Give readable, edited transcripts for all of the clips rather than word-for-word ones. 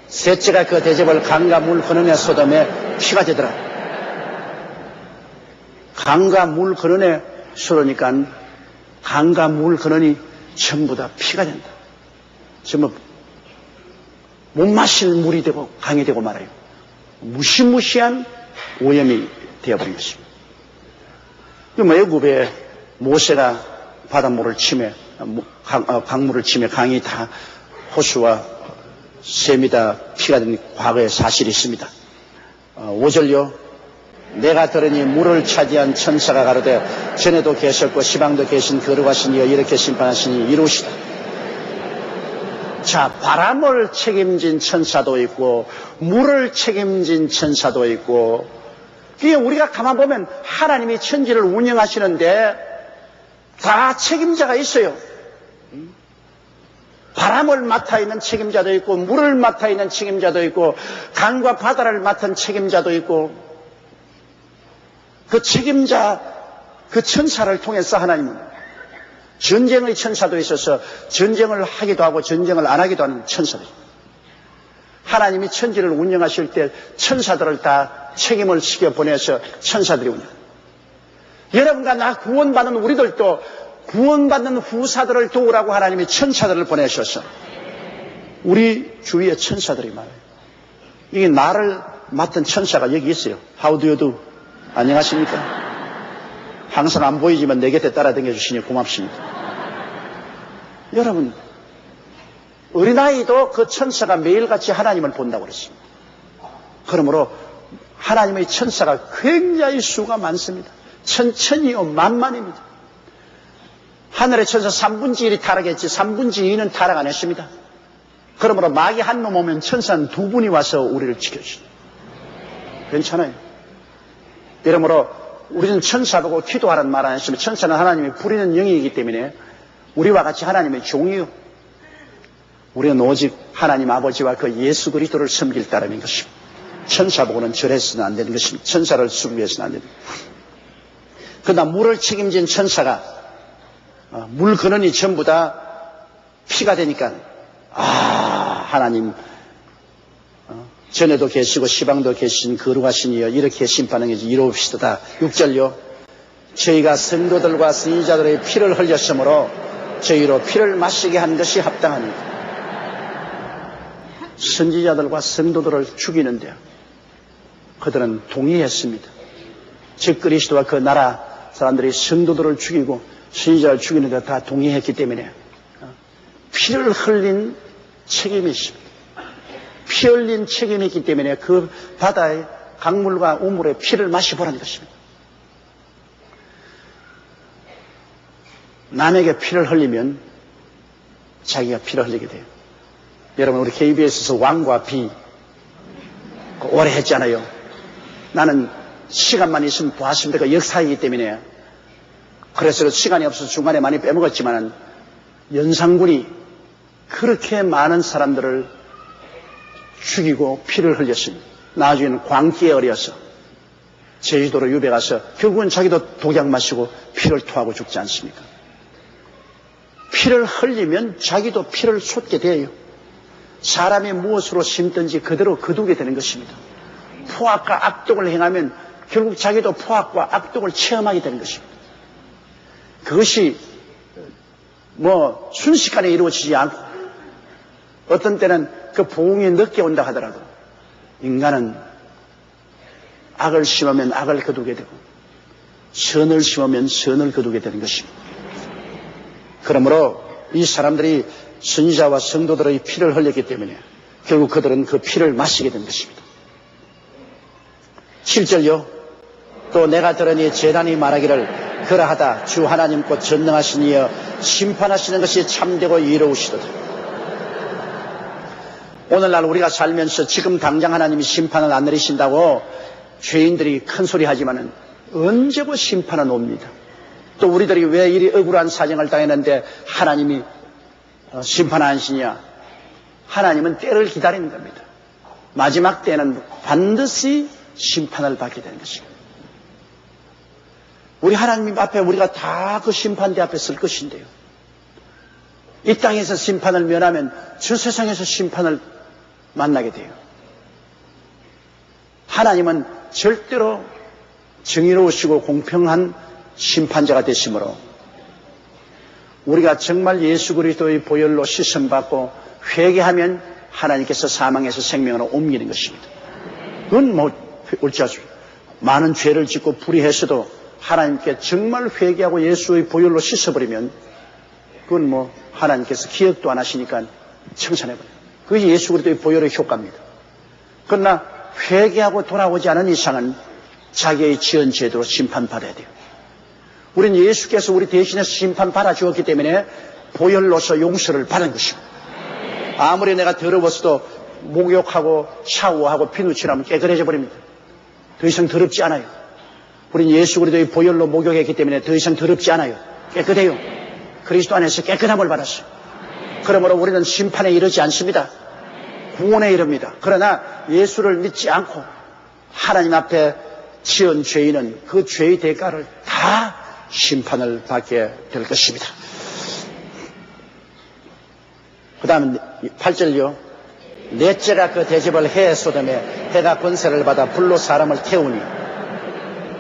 셋째가 그 대접을 강과 물 근원에 쏟음에 피가 되더라. 강과 물 근원에 쏟으니까 강과 물 근원이 전부 다 피가 된다. 전부 못 마실 물이 되고 강이 되고 말아요. 무시무시한 오염이 되어버린 것입니다. 애굽에 모세가 바닷물을 치매 강물을 치매 강이 다 호수와 샘이 다 피가 된 과거의 사실이 있습니다. 5절요. 내가 들으니 물을 차지한 천사가 가로되 전에도 계셨고 시방도 계신 거룩하신 이여 이렇게 심판하시니 이루시다. 자, 바람을 책임진 천사도 있고 물을 책임진 천사도 있고, 그게 우리가 가만 보면 하나님이 천지를 운영하시는데 다 책임자가 있어요. 바람을 맡아 있는 책임자도 있고 물을 맡아 있는 책임자도 있고 강과 바다를 맡은 책임자도 있고, 그 책임자, 그 천사를 통해서 하나님은 전쟁의 천사도 있어서 전쟁을 하기도 하고 전쟁을 안 하기도 하는 천사들. 하나님이 천지를 운영하실 때 천사들을 다 책임을 시켜 보내서 천사들이 운영. 여러분과 나 구원받는 우리들도 구원받는 후사들을 도우라고 하나님이 천사들을 보내셔서 우리 주위에 천사들이 많아요. 이게 나를 맡은 천사가 여기 있어요. How do you do? 안녕하십니까? 항상 안 보이지만 내 곁에 따라다녀 주시니 고맙습니다. 여러분, 어린아이도 그 천사가 매일같이 하나님을 본다고 그랬습니다. 그러므로 하나님의 천사가 굉장히 수가 많습니다. 천천히요 만만입니다. 하늘의 천사 3분의 1이 타락했지 3분의 2는 타락 안 했습니다. 그러므로 마귀 한 놈 오면 천사는 2분이 와서 우리를 지켜주시죠. 괜찮아요. 그러므로 우리는 천사 보고 기도하라는 말 안 했으면 천사는 하나님이 부리는 영이기 때문에 우리와 같이 하나님의 종이요. 우리는 오직 하나님 아버지와 그 예수 그리스도를 섬길 따름인 것입니다. 천사 보고는 절해서는 안 되는 것입니다. 천사를 수비해서는 안 됩니다. 그러나 물을 책임진 천사가 물 근원이 전부 다 피가 되니까 하나님 전에도 계시고 시방도 계신 거룩하신 이여 이렇게 심판하는 것이 이루옵시다. 6절요. 저희가 성도들과 선지자들의 피를 흘렸으므로 저희로 피를 마시게 한 것이 합당합니다. 선지자들과 성도들을 죽이는데 그들은 동의했습니다. 즉 그리스도와 그 나라 사람들이 성도들을 죽이고 선지자를 죽이는 데 다 동의했기 때문에 피를 흘린 책임이 있습니다. 피 흘린 책임이 있기 때문에 그 바다의 강물과 우물의 피를 마셔보라는 것입니다. 남에게 피를 흘리면 자기가 피를 흘리게 돼요. 여러분, 우리 KBS에서 왕과 비 오래 했잖아요. 나는 시간만 있으면 보았습니다. 그 역사이기 때문에. 그래서 시간이 없어서 중간에 많이 빼먹었지만 연산군이 그렇게 많은 사람들을 죽이고 피를 흘렸습니다. 나중에는 광기에 어려서 제주도로 유배 가서 결국은 자기도 독약 마시고 피를 토하고 죽지 않습니까? 피를 흘리면 자기도 피를 쏟게 돼요. 사람이 무엇으로 심든지 그대로 거두게 되는 것입니다. 포악과 악독을 행하면 결국 자기도 포악과 악독을 체험하게 되는 것입니다. 그것이 순식간에 이루어지지 않고 어떤 때는 그 보응이 늦게 온다 하더라도 인간은 악을 심으면 악을 거두게 되고 선을 심으면 선을 거두게 되는 것입니다. 그러므로 이 사람들이 선지자와 성도들의 피를 흘렸기 때문에 결국 그들은 그 피를 마시게 된 것입니다. 7절요. 또 내가 들으니 제단이 말하기를 그러하다 주 하나님 곧 전능하신 이여 심판하시는 것이 참되고 이로우시도다. 오늘날 우리가 살면서 지금 당장 하나님이 심판을 안 내리신다고 죄인들이 큰 소리 하지만은 언제고 심판은 옵니다. 또 우리들이 왜 이리 억울한 사정을 당했는데 하나님이 심판 안 하시냐? 하나님은 때를 기다리는 겁니다. 마지막 때는 반드시 심판을 받게 되는 것입니다. 우리 하나님 앞에 우리가 다 그 심판대 앞에 설 것인데요. 이 땅에서 심판을 면하면 저 세상에서 심판을 만나게 돼요. 하나님은 절대로 정의로우시고 공평한 심판자가 되시므로 우리가 정말 예수 그리스도의 보혈로 씻음받고 회개하면 하나님께서 사망에서 생명으로 옮기는 것입니다. 그건 뭐 어찌하죠. 많은 죄를 짓고 불의했어도 하나님께 정말 회개하고 예수의 보혈로 씻어버리면 그건 뭐 하나님께서 기억도 안 하시니까 청산해버려요. 그것이 예수 그리스도의 보혈의 효과입니다. 그러나 회개하고 돌아오지 않은 이상은 자기의 지은 죄대로 심판받아야 돼요. 우리는 예수께서 우리 대신해서 심판받아 주었기 때문에 보혈로서 용서를 받은 것입니다. 아무리 내가 더러웠어도 목욕하고 샤워하고 비누칠하면 깨끗해져 버립니다. 더 이상 더럽지 않아요. 우리는 예수 그리스도의 보혈로 목욕했기 때문에 더 이상 더럽지 않아요. 깨끗해요. 그리스도 안에서 깨끗함을 받았어요. 그러므로 우리는 심판에 이르지 않습니다. 구원에 이릅니다. 그러나 예수를 믿지 않고 하나님 앞에 지은 죄인은 그 죄의 대가를 다 심판을 받게 될 것입니다. 그 다음 8절요. 넷째가 그 대접을 해 소돔에 해가 권세를 받아 불로 사람을 태우니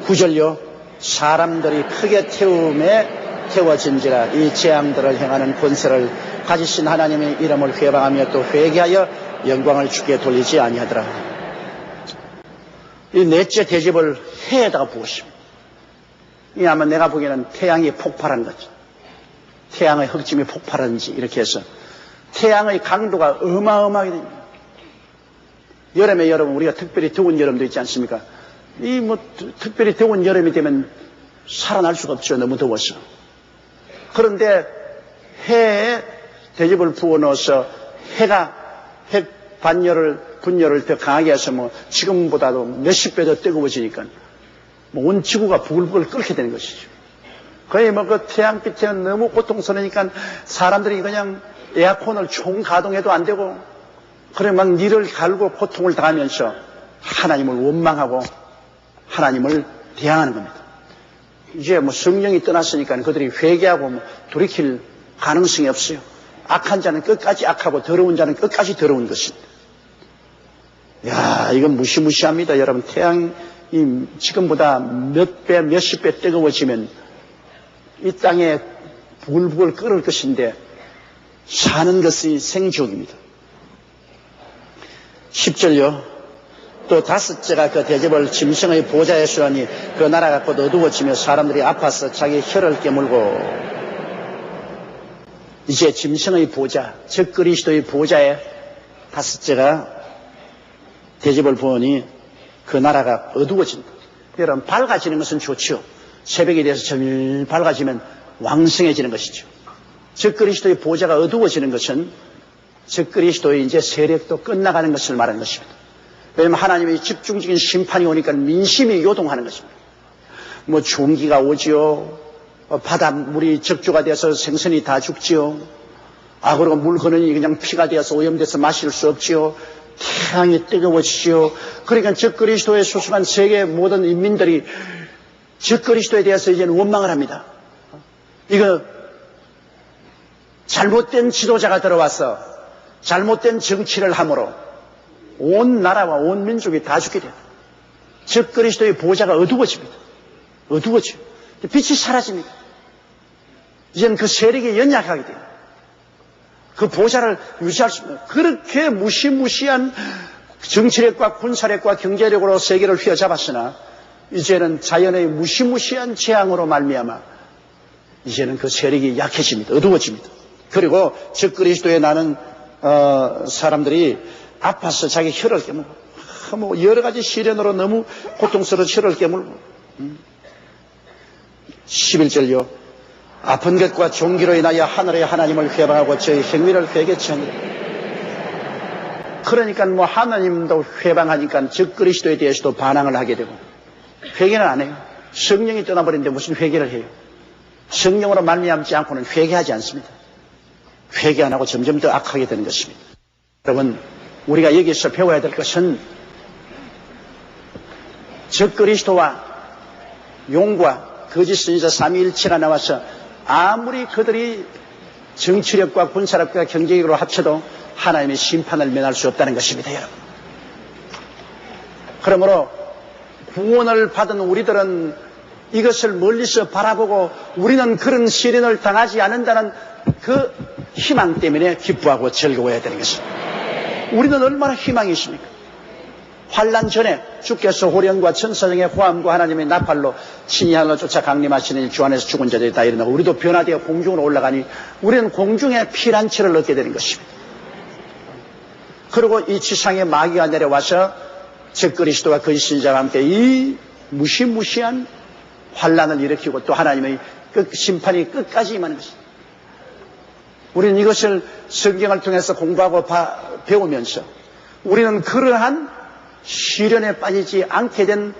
9절요. 사람들이 크게 태워진지라 이 재앙들을 행하는 권세를 가지신 하나님의 이름을 회방하며 또 회개하여 영광을 주께 돌리지 아니하더라. 이 넷째 대접을 해에다가 부으십니다. 이 아마 내가 보기에는 태양이 폭발한 거죠. 태양의 흑짐이 폭발하는지 이렇게 해서 태양의 강도가 어마어마하게 됩니다. 여름에 여러분 우리가 특별히 더운 여름도 있지 않습니까? 이 뭐 특별히 더운 여름이 되면 살아날 수가 없죠. 너무 더워서. 그런데 해에 대접을 부어 넣어서 핵 분열을 더 강하게 해서 뭐 지금보다도 몇십 배 더 뜨거워지니까 뭐 온 지구가 부글부글 끓게 되는 것이죠. 거의 뭐 그 태양빛에 너무 고통스러우니까 사람들이 그냥 에어컨을 총가동해도 안 되고 그래 막 니를 갈고 고통을 당하면서 하나님을 원망하고 하나님을 대항하는 겁니다. 이제 뭐 성령이 떠났으니까 그들이 회개하고 뭐 돌이킬 가능성이 없어요. 악한 자는 끝까지 악하고 더러운 자는 끝까지 더러운 것입니다. 야, 이건 무시무시합니다. 여러분, 태양이 지금보다 몇 배, 몇십 배 뜨거워지면 이 땅에 부글부글 끓을 것인데 사는 것이 생지옥입니다. 10절요. 또 다섯째가 그 대접을 짐승의 보좌에 쏘니 그 나라가 곧 어두워지며 사람들이 아파서 자기 혀를 깨물고 이제 짐승의 보좌, 즉 그리스도의 보좌에 다섯째가 대접을 부으니 그 나라가 어두워진다. 여러분, 밝아지는 것은 좋죠. 새벽이 돼서 점일 밝아지면 왕성해지는 것이죠. 즉 그리스도의 보좌가 어두워지는 것은 즉 그리스도의 이제 세력도 끝나가는 것을 말하는 것입니다. 왜냐하면 하나님의 집중적인 심판이 오니까 민심이 요동하는 것입니다. 뭐 종기가 오지요. 바닷물이 적조가 돼서 생선이 다 죽지요. 그리고 물 흐르니 그냥 피가 되어서 오염돼서 마실 수 없지요. 태양이 뜨거워지지요. 그러니까 즉 그리스도에 소속한 세계 모든 인민들이 즉 그리스도에 대해서 이제는 원망을 합니다. 이거 잘못된 지도자가 들어와서 잘못된 정치를 함으로 온 나라와 온 민족이 다 죽게 돼요. 즉 그리스도의 보좌가 어두워집니다. 어두워져요. 빛이 사라집니다. 이제는 그 세력이 연약하게 돼요. 그 보좌를 유지할 수 없는 그렇게 무시무시한 정치력과 군사력과 경제력으로 세계를 휘어잡았으나 이제는 자연의 무시무시한 재앙으로 말미암아 이제는 그 세력이 약해집니다. 어두워집니다. 그리고 즉 그리스도에 나는 사람들이 아파서 자기 혀를 깨물고 뭐 여러 가지 시련으로 너무 고통스러워 혀를 깨물고 11절요. 아픈 것과 종기로 인하여 하늘의 하나님을 회방하고 저희 행위를 회개치하니라. 그러니까 뭐 하나님도 회방하니까 즉 그리스도에 대해서도 반항을 하게 되고 회개는 안 해요. 성령이 떠나버리는데 무슨 회개를 해요. 성령으로 말미암지 않고는 회개하지 않습니다. 회개 안 하고 점점 더 악하게 되는 것입니다. 여러분, 우리가 여기서 배워야 될 것은 즉 그리스도와 용과 거짓 선지자 삼위일체가 나와서 아무리 그들이 정치력과 군사력과 경제력으로 합쳐도 하나님의 심판을 면할 수 없다는 것입니다, 여러분. 그러므로 구원을 받은 우리들은 이것을 멀리서 바라보고 우리는 그런 시련을 당하지 않는다는 그 희망 때문에 기뻐하고 즐거워해야 되는 것입니다. 우리는 얼마나 희망이 있습니까? 환난 전에 주께서 호련과 천사장의 호함과 하나님의 나팔로 친히 하늘로 쫓아 강림하시는 주 안에서 죽은 자들이 다 일어나고 우리도 변화되어 공중으로 올라가니 우리는 공중의 피란처를 얻게 되는 것입니다. 그리고 이 지상에 마귀가 내려와서 적그리스도와 거짓 신자와 함께 이 무시무시한 환난을 일으키고 또 하나님의 심판이 끝까지 임하는 것입니다. 우리는 이것을 성경을 통해서 공부하고 배우면서 우리는 그러한 시련에 빠지지 않게 된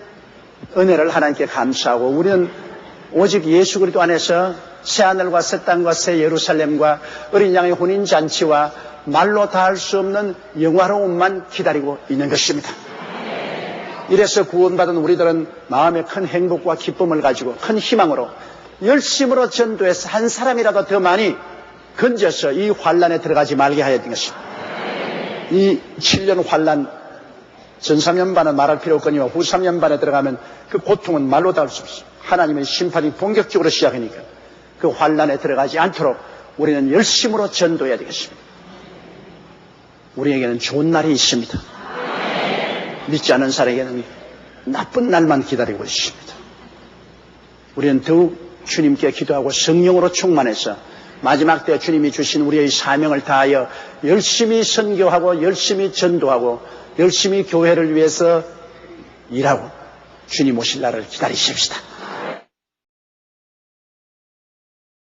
은혜를 하나님께 감사하고 우리는 오직 예수 그리스도 안에서 새하늘과 새 땅과 새 예루살렘과 어린 양의 혼인잔치와 말로 다 할 수 없는 영화로움만 기다리고 있는 것입니다. 이래서 구원받은 우리들은 마음에 큰 행복과 기쁨을 가지고 큰 희망으로 열심으로 전도해서 한 사람이라도 더 많이 건져서 이 환란에 들어가지 말게 하야 되는 것입니다. 이 7년 환란 전 3년 반은 말할 필요 없거니와 후 3년 반에 들어가면 그 고통은 말로 다 할 수 없습니다. 하나님의 심판이 본격적으로 시작하니까 그 환란에 들어가지 않도록 우리는 열심으로 전도해야 되겠습니다. 우리에게는 좋은 날이 있습니다. 믿지 않은 사람에게는 나쁜 날만 기다리고 있습니다. 우리는 더욱 주님께 기도하고 성령으로 충만해서 마지막 때 주님이 주신 우리의 사명을 다하여 열심히 선교하고 열심히 전도하고 열심히 교회를 위해서 일하고 주님 오실 날을 기다리십시다.